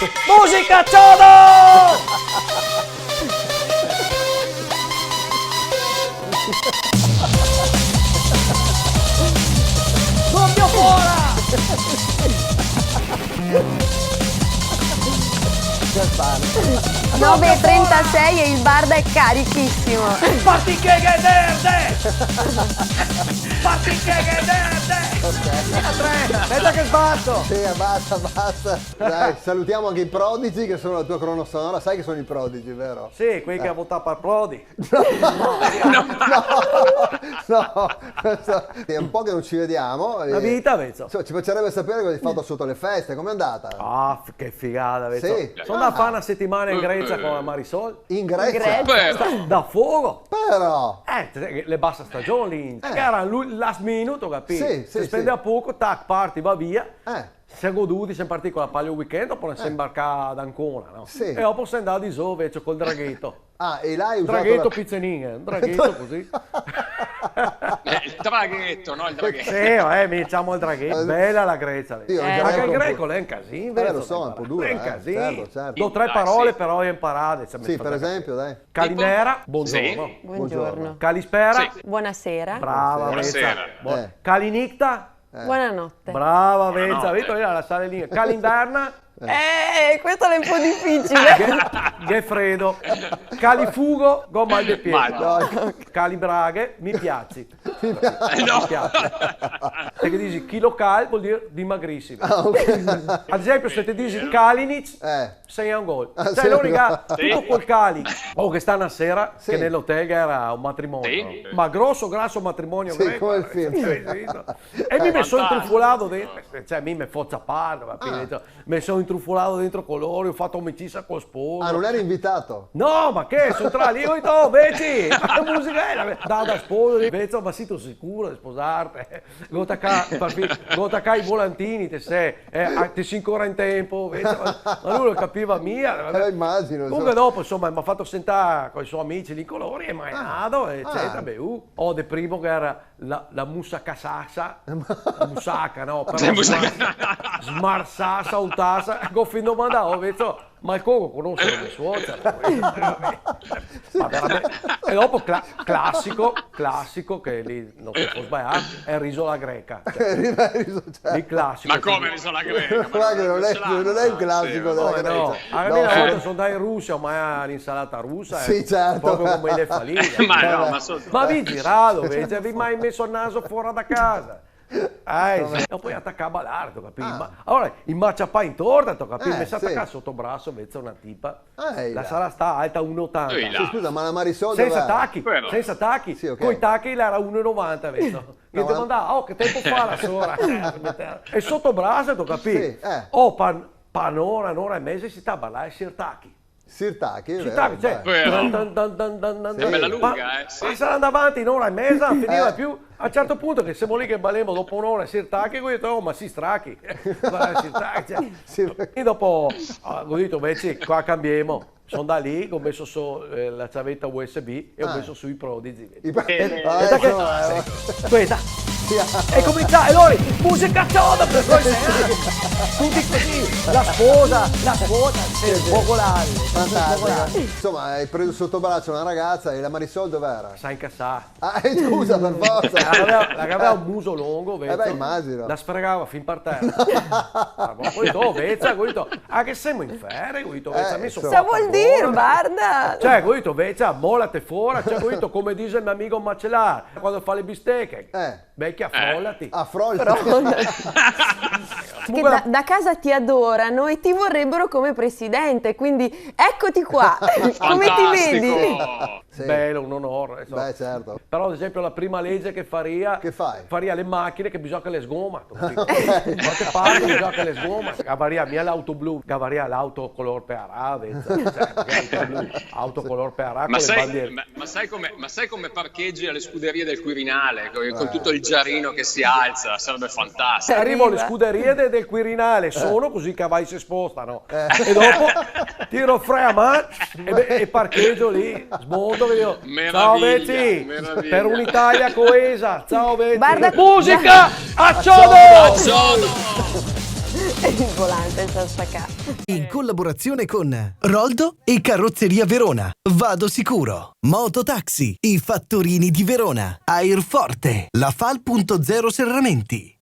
Musica Ciodo! Doppio fuori! 9:36 e il Barda è carichissimo. Parti che derde! Parti che derde! Aspetta che sbatto! Sì, basta. Dai, salutiamo anche i Prodigy che sono la tua colonna sonora. Sai che sono i Prodigy, vero? Sì, quelli che ha votato per Prodi. No, è un po' che non ci vediamo. La vita, Vezzo. Insomma, ci piacerebbe sapere cosa hai fatto sotto le feste, com'è andata? Ah, che figata, Vezzo. Sì. Sono da fare una settimana in Grecia con la Marisol. In Grecia? Da fuoco. Però! Le bassa stagioni lì. Era il last minute, capito? Sì, Si spende a poco, tac, parti, va via. Si è goduti, siamo partiti con la palio weekend, dopo si è imbarcata ad Ancona, no? Sì. E dopo si è andato di so, invece, col draghetto. Ah, e là hai usato Draghetto pizzenin, un draghetto così. Il traghetto, no? Il draghetto. Sì, mi diciamo il draghetto. Bella la Grecia. Io Anche greco il un greco po'. lei è un casino. Lo so, è un po' dura, È un casino. certo. Do tre parole, però ho imparato. Sì, per esempio, dai. Calimera, buongiorno. Sì. Buongiorno. Calispera, Sì. Buonasera. brava Buonasera. Vezza. Calinicta, Buonanotte. brava Vezza. Buonanotte. Vedi la sale lì. Calinverna, Questo è un po' difficile. Gefredo. Califugo, go mal de piede. Mal. Calibraghe, mi piaci. No. Mi piace. Perché dici kilocal vuol dire dimagrissimo. Ad esempio se ti dici Kalinic, sei a un gol. Ah, Cioè sì, l'unica, Sì. tutto quel cali. Che sta una sera, Sì. che nell'hotel era un matrimonio. Sì. Ma grosso matrimonio Sì, greco. come il film. E mi sono intrufolato dentro, cioè mi faccia parlo, mi sono intrufolato dentro colori, ho fatto amicizia col sposo. Ah, non eri invitato? No, ma che? Sono tra lì, ho detto, oh, veci, la musica è, da sposo, vezzo, ma sei tu sicuro di sposarti? Gota ca i volantini, te sei, ti sei ancora in tempo, vezzo, ma lui lo capiva mia. Immagino. Comunque dopo, insomma, mi ha fatto sentare con i suoi amici lì in colori e mi ha dato, eccetera, Ho del primo che era la musacca sassa, la musacca, no, però smarsassa, utassa, go fin domandavo, vezzo, ma il coco conosce le mie suocere. Ma veramente. E dopo classico, che lì non si può sbagliare, è il riso alla greca. Cioè, il classico. Ma come riso alla greca? Guarda che non è un classico della Grecia. No, a me una volta sono andato in Russia, ma è l'insalata russa, Sì, certo. proprio come le faline. Ma vi girato, vi mai messo il naso fuori da casa? Sì. E poi attaccava l'arto, capito? Ma allora il marciapiede in torta, capito? Mi si attacca sotto braccio, invece una tipa. La sala sta alta 1,80. Sì, scusa, ma la Marisol Senza dov'è? tacchi, senza tacchi. Sì, ok. Con i tacchi era 1,90, vedo. Che ti mandava, che tempo fa la sora? E sotto braccio, capito? Sì, Un'ora e mezza si sta a ballare Sirtaki. Sirtaki, è Sirtaki, vero, cioè, Vero. è bella lunga, sì. Passano davanti un'ora e mezza, non finiva più. A un certo punto che siamo lì che balliamo dopo un'ora Sirtaki, ho detto, oh ma si strachi. Sirtaki, cioè. E dopo ho detto, invece qua cambiamo. Sono da lì, ho messo la chiavetta USB e ho messo sui Prodigy. Questa. E comincia, e loro, musica cioda per voi, tutti così, la sposa, focolari. Fantastico. Insomma, hai preso sotto braccio una ragazza e la Marisol dov'era? Sa incassare. Scusa, per forza. La aveva un muso lungo, Vezza. Immagino. La sfregava fin per terra. Poi ho detto, che siamo in ferie, Vezza, mi sono Cosa vuol dire, Barda? Cioè, Vezza, molate fuori, cioè, come dice il mio amico Macellar, quando fa le bistecche. Vecchia, affollati. Che da casa ti adorano e ti vorrebbero come presidente, quindi eccoti qua. Come ti vedi? Sì. Bello, un onore. Beh, certo. Però ad esempio la prima legge che faria, Che fai? faria le macchine che bisogna che le sgoma. Quante parti bisogna che le sgoma. Gavaria mia l'auto blu, gavaria l'auto color per arabe, auto color per arabe Ma con le bandiere. sai come parcheggi alle scuderie del Quirinale con tutto il giarino che si alza? Sarebbe fantastico. Arrivo alle scuderie del Quirinale, sono così i cavalli si spostano e dopo tiro freno a mano e parcheggio lì, smonto. Ciao Vezzi, per un'Italia coesa. Ciao Vezzi. Guarda, musica a ciodo! Sono Il volante c'è staccato. In collaborazione con Roldo e Carrozzeria Verona. Vado sicuro. Mototaxi, i fattorini di Verona. Airforte, la Fal.0 Serramenti.